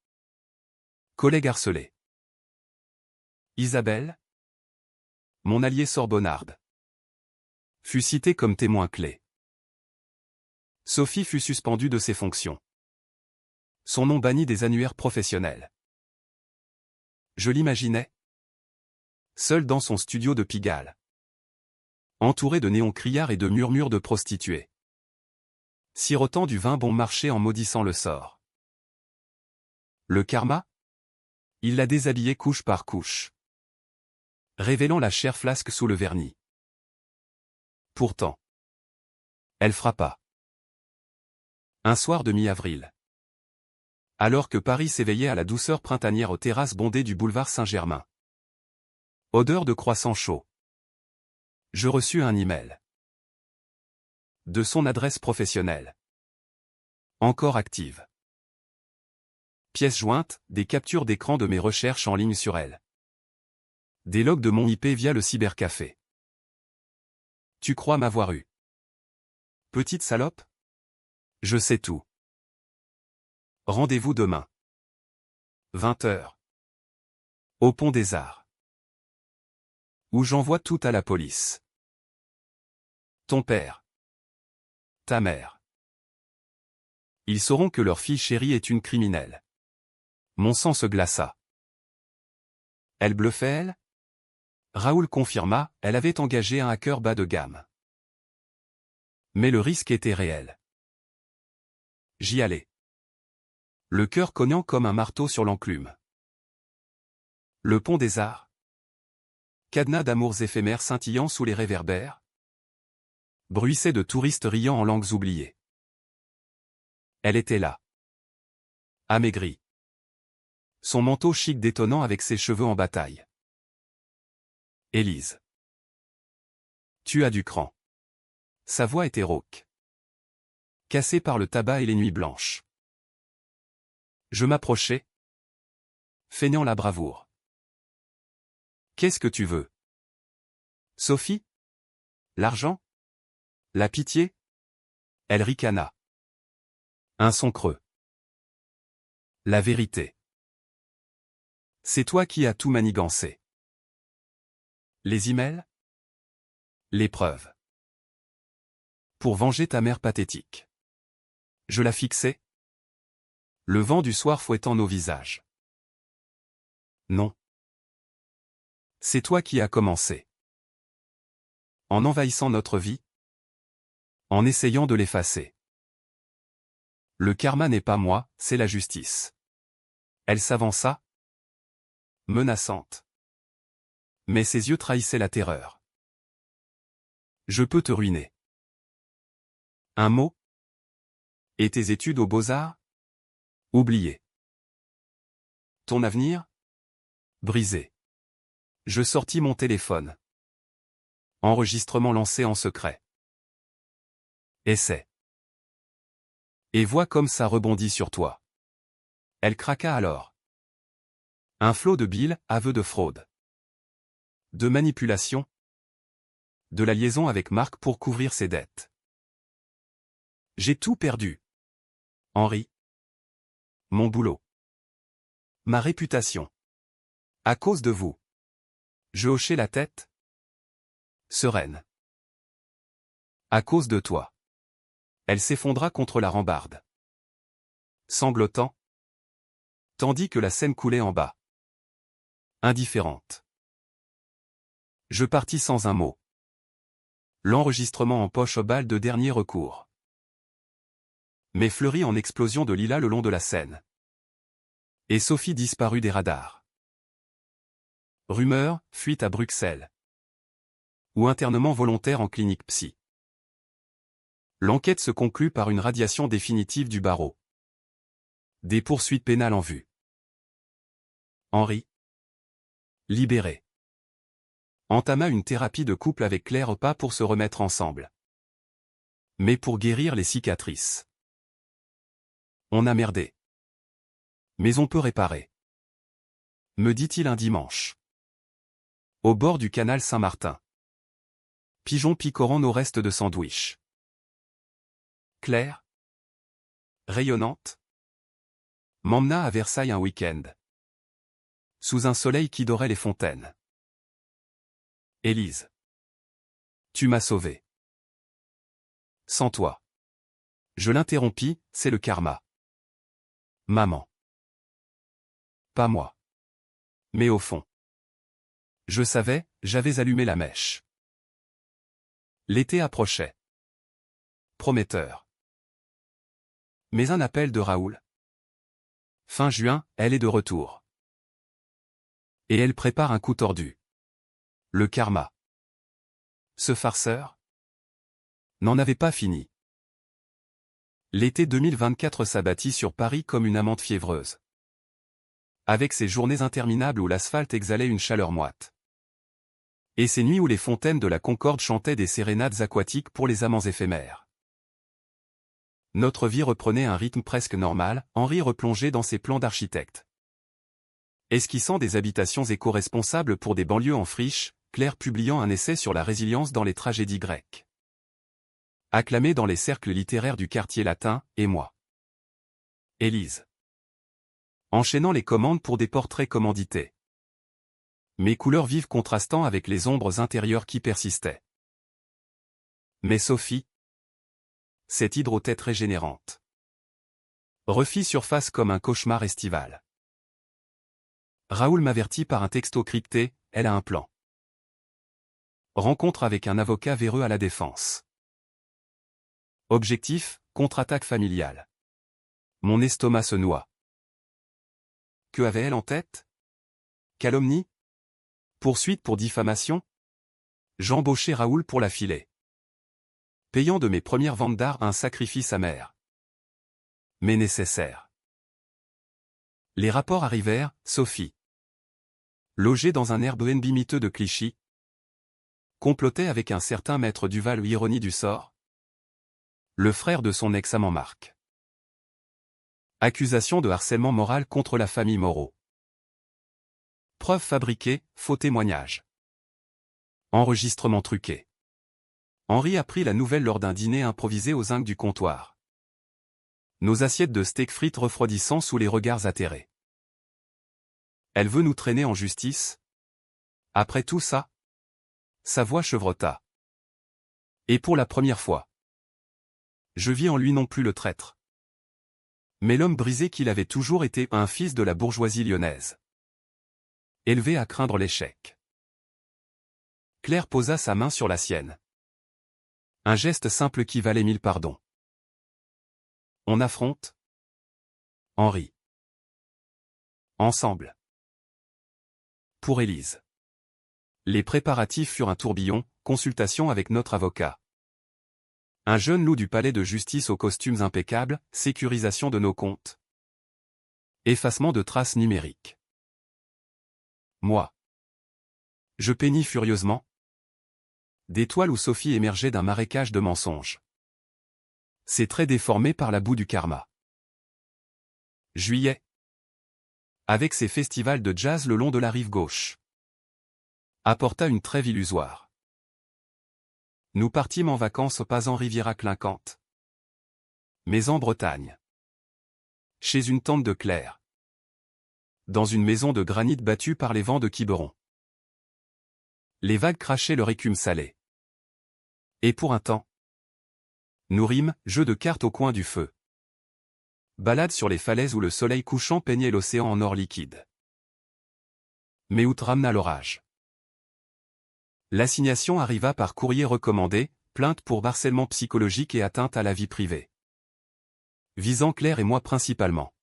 Collègues harcelés. Isabelle, mon allié sorbonnarde, fut citée comme témoin clé. Sophie fut suspendue de ses fonctions. Son nom banni des annuaires professionnels. Je l'imaginais, seul dans son studio de Pigalle, entouré de néons criards et de murmures de prostituées, sirotant du vin bon marché en maudissant le sort. Le karma? Il l'a déshabillée couche par couche, révélant la chair flasque sous le vernis. Pourtant, elle frappa. Un soir de mi-avril. Alors que Paris s'éveillait à la douceur printanière aux terrasses bondées du boulevard Saint-Germain. Odeur de croissant chaud. Je reçus un email. De son adresse professionnelle. Encore active. Pièce jointe, des captures d'écran de mes recherches en ligne sur elle. Des logs de mon IP via le cybercafé. Tu crois m'avoir eu? Petite salope? Je sais tout. Rendez-vous demain. 20h. Au Pont des Arts. Où j'envoie tout à la police. Ton père. Ta mère. Ils sauront que leur fille chérie est une criminelle. Mon sang se glaça. Elle bluffait, elle? Raoul confirma, elle avait engagé un hacker bas de gamme. Mais le risque était réel. J'y allais. Le cœur cognant comme un marteau sur l'enclume. Le Pont des Arts. Cadenas d'amours éphémères scintillant sous les réverbères. Bruissait de touristes riant en langues oubliées. Elle était là. Amaigrie. Son manteau chic détonnant avec ses cheveux en bataille. Élise. Tu as du cran. Sa voix était rauque. Cassée par le tabac et les nuits blanches. Je m'approchai. Feignant la bravoure. Qu'est-ce que tu veux? Sophie? L'argent? La pitié? Elle ricana. Un son creux. La vérité. C'est toi qui as tout manigancé. Les emails? Les preuves. Pour venger ta mère pathétique. Je la fixais. Le vent du soir fouettant nos visages. Non. C'est toi qui as commencé. En envahissant notre vie. En essayant de l'effacer. Le karma n'est pas moi, c'est la justice. Elle s'avança. Menaçante. Mais ses yeux trahissaient la terreur. Je peux te ruiner. Un mot? Et tes études aux Beaux-Arts? Oublié. Ton avenir? Brisé. Je sortis mon téléphone. Enregistrement lancé en secret. Essai. Et vois comme ça rebondit sur toi. Elle craqua alors. Un flot de bile, aveu de fraude. De manipulation. De la liaison avec Marc pour couvrir ses dettes. J'ai tout perdu. Henri. Mon boulot. Ma réputation. À cause de vous. Je hochai la tête. Sereine. À cause de toi. Elle s'effondra contre la rambarde. Sanglotant. Tandis que la Seine coulait en bas. Indifférente. Je partis sans un mot. L'enregistrement en poche balle de dernier recours. Mais fleurit en explosion de lilas le long de la Seine. Et Sophie disparut des radars. Rumeur, fuite à Bruxelles. Ou internement volontaire en clinique psy. L'enquête se conclut par une radiation définitive du barreau. Des poursuites pénales en vue. Henri. Libéré. Entama une thérapie de couple avec Claire Opa pour se remettre ensemble. Mais pour guérir les cicatrices. On a merdé. Mais on peut réparer. Me dit-il un dimanche. Au bord du canal Saint-Martin. Pigeon picorant nos restes de sandwich. Claire. Rayonnante. M'emmena à Versailles un week-end. Sous un soleil qui dorait les fontaines. Élise. Tu m'as sauvé. Sans toi. Je l'interrompis, c'est le karma. Maman. Pas moi. Mais au fond. Je savais, j'avais allumé la mèche. L'été approchait. Prometteur. Mais un appel de Raoul. Fin juin, elle est de retour. Et elle prépare un coup tordu. Le karma. Ce farceur n'en avait pas fini. L'été 2024 s'abattit sur Paris comme une amante fiévreuse. Avec ses journées interminables où l'asphalte exhalait une chaleur moite. Et ces nuits où les fontaines de la Concorde chantaient des sérénades aquatiques pour les amants éphémères. Notre vie reprenait un rythme presque normal, Henri replongé dans ses plans d'architecte. Esquissant des habitations éco-responsables pour des banlieues en friche, Claire publiant un essai sur la résilience dans les tragédies grecques. Acclamée dans les cercles littéraires du quartier latin, et moi. Élise. Enchaînant les commandes pour des portraits commandités. Mes couleurs vives contrastant avec les ombres intérieures qui persistaient. Mais Sophie, cette hydrotête régénérante, refit surface comme un cauchemar estival. Raoul m'avertit par un texto crypté, elle a un plan. Rencontre avec un avocat véreux à la défense. Objectif, contre-attaque familiale. Mon estomac se noie. Que avait-elle en tête? Calomnie? Poursuite pour diffamation? J'embauchai Raoul pour la filer. Payant de mes premières ventes d'art un sacrifice amer. Mais nécessaire. Les rapports arrivèrent, Sophie. Logée dans un Airbnb miteux de Clichy. Complotait avec un certain maître Duval, ironie du sort. Le frère de son ex-amant Marc. Accusation de harcèlement moral contre la famille Moreau. Preuves fabriquées, faux témoignages. Enregistrement truqué. Henri apprit la nouvelle lors d'un dîner improvisé au zinc du comptoir. Nos assiettes de steak frites refroidissant sous les regards atterrés. Elle veut nous traîner en justice? Après tout ça? Sa voix chevrota. Et pour la première fois. Je vis en lui non plus le traître. Mais l'homme brisé qu'il avait toujours été, un fils de la bourgeoisie lyonnaise. Élevé à craindre l'échec. Claire posa sa main sur la sienne. Un geste simple qui valait 1000 pardons. On affronte? Henri. Ensemble. Pour Élise. Les préparatifs furent un tourbillon, consultation avec notre avocat. Un jeune loup du palais de justice aux costumes impeccables, sécurisation de nos comptes. Effacement de traces numériques. Moi. Je peignis furieusement. Des toiles où Sophie émergeait d'un marécage de mensonges. Ses traits déformés par la boue du karma. Juillet. Avec ses festivals de jazz le long de la rive gauche. Apporta une trêve illusoire. Nous partîmes en vacances pas en Riviera clinquante, mais en Bretagne. Chez une tante de Claire. Dans une maison de granit battue par les vents de Quiberon. Les vagues crachaient leur écume salée. Et pour un temps. Nous rîmes, jeu de cartes au coin du feu. Balade sur les falaises où le soleil couchant peignait l'océan en or liquide. Mais août ramena l'orage. L'assignation arriva par courrier recommandé, plainte pour harcèlement psychologique et atteinte à la vie privée. Visant Claire et moi principalement.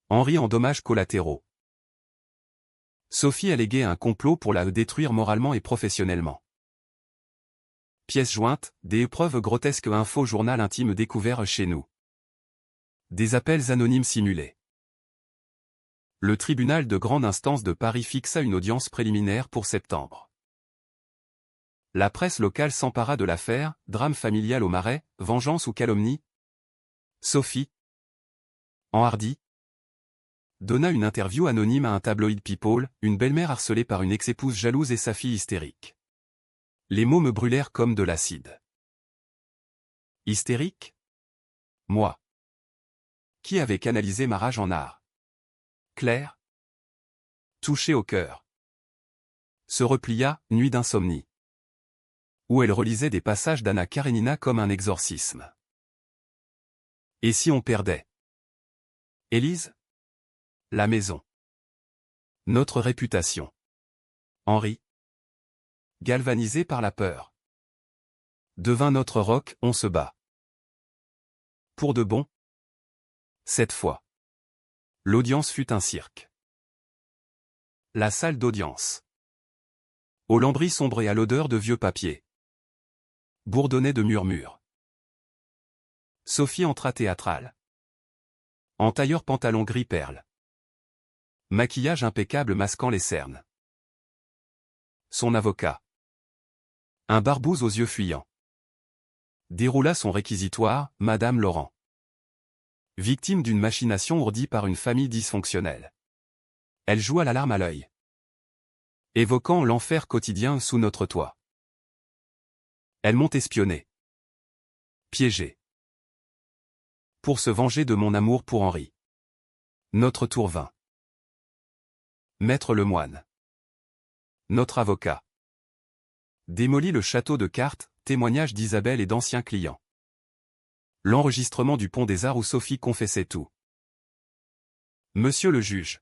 Henri en dommages collatéraux. Sophie alléguait un complot pour la détruire moralement et professionnellement. Pièces jointes, des épreuves grotesques, un faux journal intime découvert chez nous. Des appels anonymes simulés. Le tribunal de grande instance de Paris fixa une audience préliminaire pour septembre. La presse locale s'empara de l'affaire, drame familial au Marais, vengeance ou calomnie. Sophie, enhardie, donna une interview anonyme à un tabloïd People, une belle-mère harcelée par une ex-épouse jalouse et sa fille hystérique. Les mots me brûlèrent comme de l'acide. Hystérique? Moi. Qui avait canalisé ma rage en art? Claire? Touchée au cœur. Se replia, nuit d'insomnie. Où elle relisait des passages d'Anna Karenina comme un exorcisme. Et si on perdait? Élise? La maison. Notre réputation. Henri? Galvanisé par la peur. Devint notre roc, on se bat. Pour de bon? Cette fois. L'audience fut un cirque. La salle d'audience. Au lambris sombre et à l'odeur de vieux papier. Bourdonnait de murmures. Sophie entra théâtrale. En tailleur pantalon gris perle. Maquillage impeccable masquant les cernes. Son avocat. Un barbouze aux yeux fuyants. Déroula son réquisitoire, Madame Laurent. Victime d'une machination ourdie par une famille dysfonctionnelle. Elle joua la larme à l'œil, évoquant l'enfer quotidien sous notre toit. Elles m'ont espionné, piégé, pour se venger de mon amour pour Henri. Notre tour vint. Maître Lemoine, notre avocat, démolit le château de cartes, témoignage d'Isabelle et d'anciens clients. L'enregistrement du Pont des Arts où Sophie confessait tout. Monsieur le juge.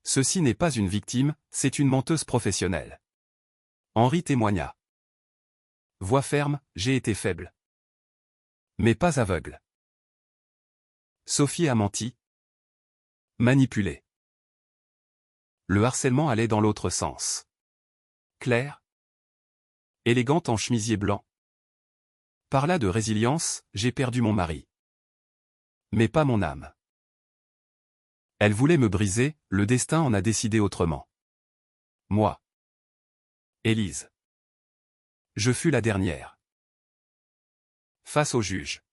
Ceci n'est pas une victime, c'est une menteuse professionnelle. Henri témoigna. Voix ferme, j'ai été faible. Mais pas aveugle. Sophie a menti. Manipulé. Le harcèlement allait dans l'autre sens. Claire, élégante en chemisier blanc, parla de résilience, j'ai perdu mon mari. Mais pas mon âme. Elle voulait me briser, le destin en a décidé autrement. Moi. Élise. Je fus la dernière. Face au juge.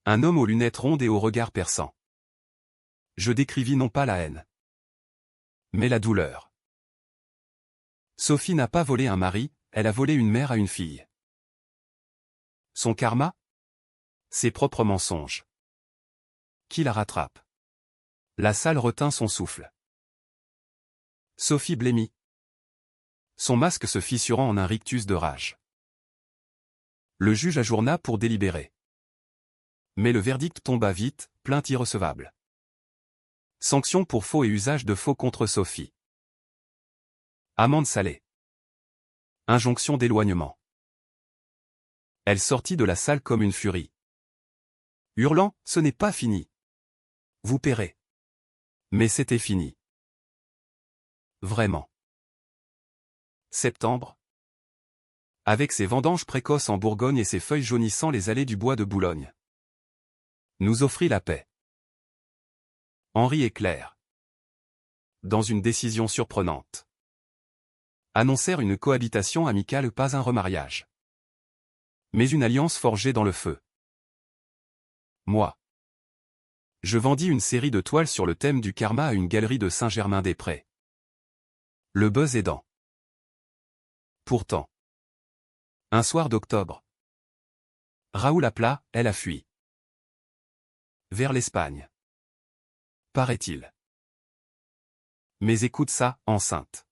Un homme aux lunettes rondes et au regard perçant. Je décrivis non pas la haine, mais la douleur. Sophie n'a pas volé un mari, elle a volé une mère à une fille. Son karma? Ses propres mensonges. Qui la rattrape? La salle retint son souffle. Sophie blêmit. Son masque se fissurant en un rictus de rage. Le juge ajourna pour délibérer. Mais le verdict tomba vite, plainte irrecevable. Sanction pour faux et usage de faux contre Sophie. Amende salée. Injonction d'éloignement. Elle sortit de la salle comme une furie. Hurlant, ce n'est pas fini. Vous paierez. Mais c'était fini. Vraiment. Septembre. Avec ses vendanges précoces en Bourgogne et ses feuilles jaunissant les allées du bois de Boulogne. Nous offrit la paix. Henri et Claire, dans une décision surprenante, annoncèrent une cohabitation amicale, pas un remariage, mais une alliance forgée dans le feu. Moi, je vendis une série de toiles sur le thème du karma à une galerie de Saint-Germain-des-Prés. Le buzz aidant. Pourtant, un soir d'octobre, Raoul appela, elle a fui. Vers l'Espagne. Paraît-il. Mais écoute ça, enceinte.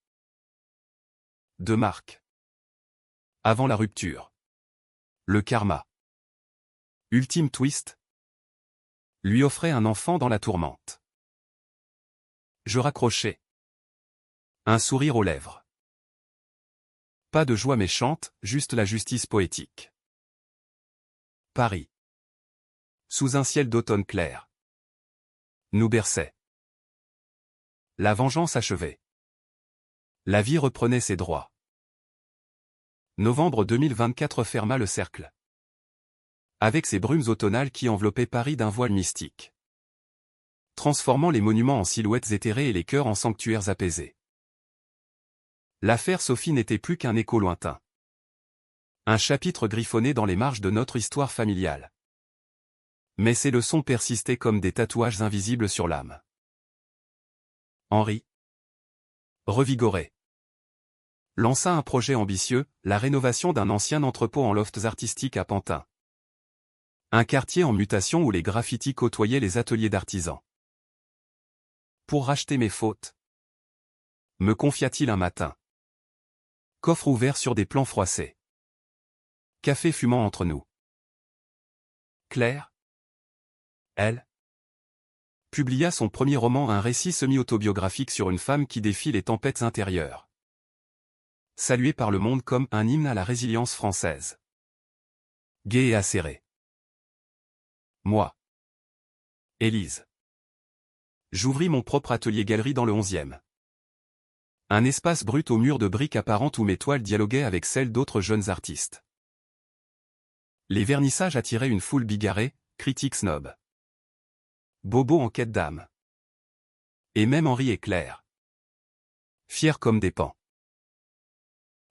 De Marc. Avant la rupture. Le karma. Ultime twist. Lui offrait un enfant dans la tourmente. Je raccrochai. Un sourire aux lèvres. Pas de joie méchante, juste la justice poétique. Paris. Sous un ciel d'automne clair. Nous berçait. La vengeance achevée. La vie reprenait ses droits. Novembre 2024 ferma le cercle. Avec ses brumes automnales qui enveloppaient Paris d'un voile mystique. Transformant les monuments en silhouettes éthérées et les cœurs en sanctuaires apaisés. L'affaire Sophie n'était plus qu'un écho lointain. Un chapitre griffonné dans les marges de notre histoire familiale. Mais ses leçons persistaient comme des tatouages invisibles sur l'âme. Henri, revigoré, lança un projet ambitieux, la rénovation d'un ancien entrepôt en lofts artistiques à Pantin. Un quartier en mutation où les graffitis côtoyaient les ateliers d'artisans. Pour racheter mes fautes, me confia-t-il un matin. Coffre ouvert sur des plans froissés. Café fumant entre nous. Claire, elle, publia son premier roman, un récit semi-autobiographique sur une femme qui défie les tempêtes intérieures. Salué par le monde comme un hymne à la résilience française. Gai et acéré. Moi. Élise. J'ouvris mon propre atelier-galerie dans le 11e. Un espace brut aux murs de briques apparentes où mes toiles dialoguaient avec celles d'autres jeunes artistes. Les vernissages attiraient une foule bigarrée, critiques snob. Bobo en quête d'âme. Et même Henri et Claire. Fiers comme des pans.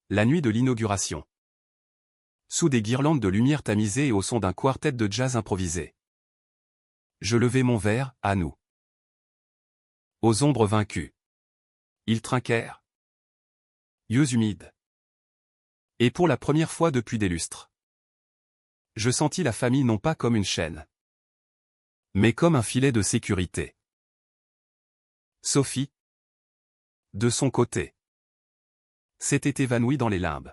La nuit de l'inauguration. Sous des guirlandes de lumière tamisées et au son d'un quartet de jazz improvisé. Je levai mon verre, à nous. Aux ombres vaincues. Ils trinquèrent. Yeux humides. Et pour la première fois depuis des lustres. Je sentis la famille non pas comme une chaîne, mais comme un filet de sécurité. Sophie, de son côté, s'était évanouie dans les limbes.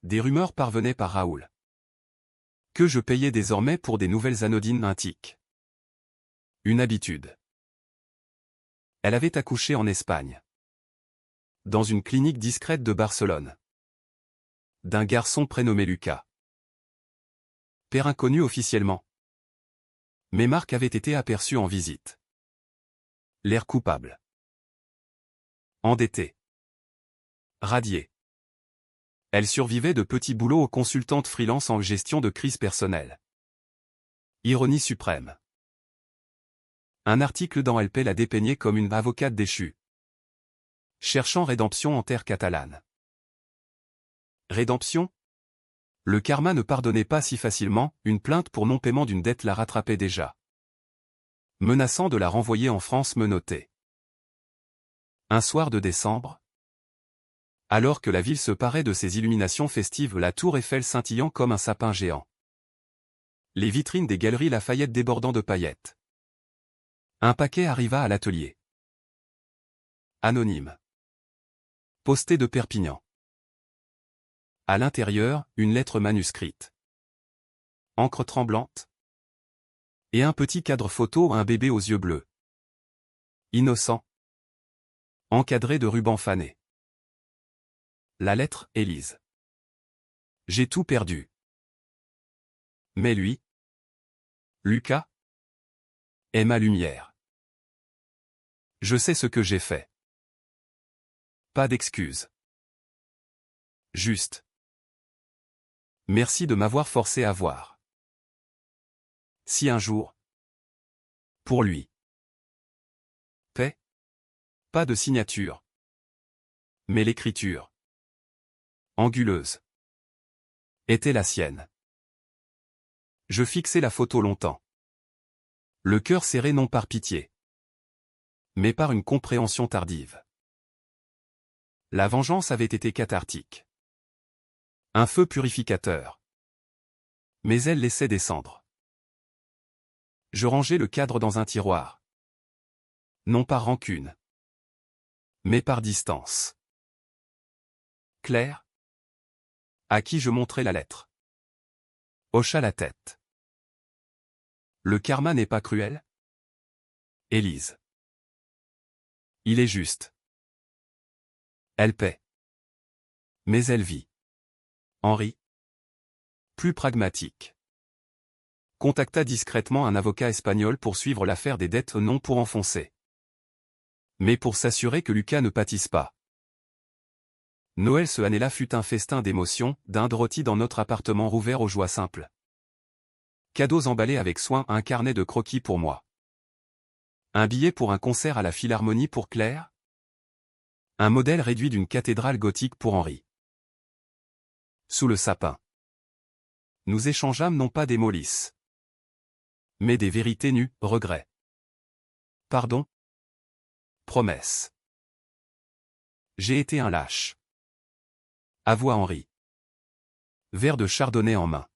Des rumeurs parvenaient par Raoul, que je payais désormais pour des nouvelles anodines antiques. Une habitude. Elle avait accouché en Espagne, dans une clinique discrète de Barcelone, d'un garçon prénommé Lucas. Père inconnu officiellement. Mais Marc avait été aperçu en visite. L'air coupable. Endetté. Radié. Elle survivait de petits boulots aux consultantes freelance en gestion de crise personnelle. Ironie suprême. Un article dans LP la dépeignait comme une avocate déchue, cherchant rédemption en terre catalane. Rédemption? Le karma ne pardonnait pas si facilement, une plainte pour non-paiement d'une dette la rattrapait déjà. Menaçant de la renvoyer en France menottée. Un soir de décembre, alors que la ville se parait de ses illuminations festives, la tour Eiffel scintillant comme un sapin géant. Les vitrines des galeries Lafayette débordant de paillettes. Un paquet arriva à l'atelier. Anonyme. Posté de Perpignan. À l'intérieur, une lettre manuscrite. Encre tremblante. Et un petit cadre photo, un bébé aux yeux bleus. Innocent. Encadré de rubans fanés. La lettre, Élise. J'ai tout perdu. Mais lui, Lucas, est ma lumière. Je sais ce que j'ai fait. Pas d'excuses. Juste. Merci de m'avoir forcé à voir. Si un jour, pour lui, paix, pas de signature, mais l'écriture, anguleuse, était la sienne. Je fixai la photo longtemps. Le cœur serré non par pitié, mais par une compréhension tardive. La vengeance avait été cathartique. Un feu purificateur. Mais elle laissait descendre. Je rangeai le cadre dans un tiroir. Non par rancune, mais par distance. Claire, à qui je montrai la lettre, hocha la tête. Le karma n'est pas cruel? Élise. Il est juste. Elle paie. Mais elle vit. Henri, plus pragmatique, contacta discrètement un avocat espagnol pour suivre l'affaire des dettes, non pour enfoncer, mais pour s'assurer que Lucas ne pâtisse pas. Noël ce année-là fut un festin d'émotions, dindes rôties dans notre appartement rouvert aux joies simples. Cadeaux emballés avec soin, un carnet de croquis pour moi. Un billet pour un concert à la Philharmonie pour Claire. Un modèle réduit d'une cathédrale gothique pour Henri. Sous le sapin. Nous échangeâmes non pas des mots lisses, mais des vérités nues, regrets. Pardon. Promesse. J'ai été un lâche. Avoua Henri. Verre de chardonnay en main.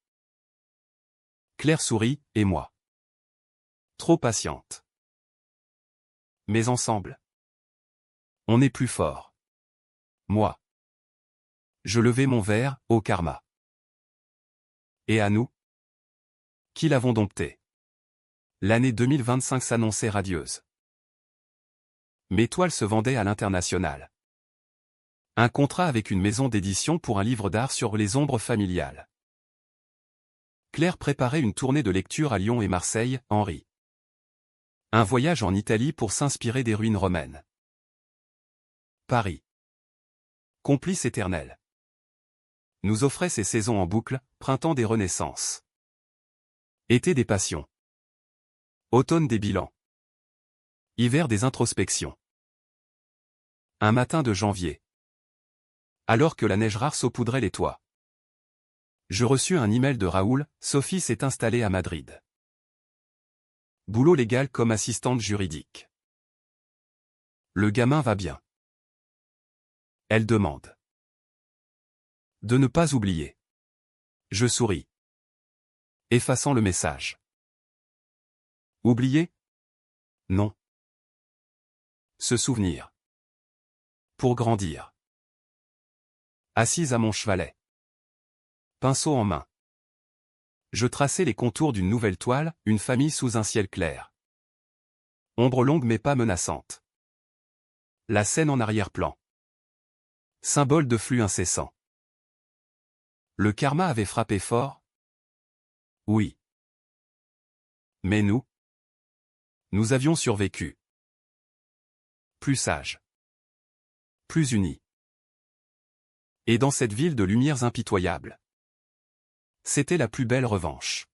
Claire sourit, et moi. Trop patiente. Mais ensemble, on est plus fort. Moi. Je levai mon verre, au karma. Et à nous? Qui l'avons dompté? L'année 2025 s'annonçait radieuse. Mes toiles se vendaient à l'international. Un contrat avec une maison d'édition pour un livre d'art sur les ombres familiales. Claire préparait une tournée de lecture à Lyon et Marseille, Henri. Un voyage en Italie pour s'inspirer des ruines romaines. Paris. Complice éternel. Nous offrait ses saisons en boucle, printemps des renaissances. Été des passions. Automne des bilans. Hiver des introspections. Un matin de janvier. Alors que la neige rare saupoudrait les toits. Je reçus un email de Raoul, Sophie s'est installée à Madrid. Boulot légal comme assistante juridique. Le gamin va bien. Elle demande. De ne pas oublier. Je souris. Effaçant le message. Oublier? Non. Se souvenir. Pour grandir. Assise à mon chevalet. Pinceau en main. Je traçais les contours d'une nouvelle toile, une famille sous un ciel clair. Ombre longue mais pas menaçante. La scène en arrière-plan. Symbole de flux incessant. Le karma avait frappé fort? Oui. Mais nous avions survécu. Plus sages. Plus unis. Et dans cette ville de lumières impitoyables. C'était la plus belle revanche.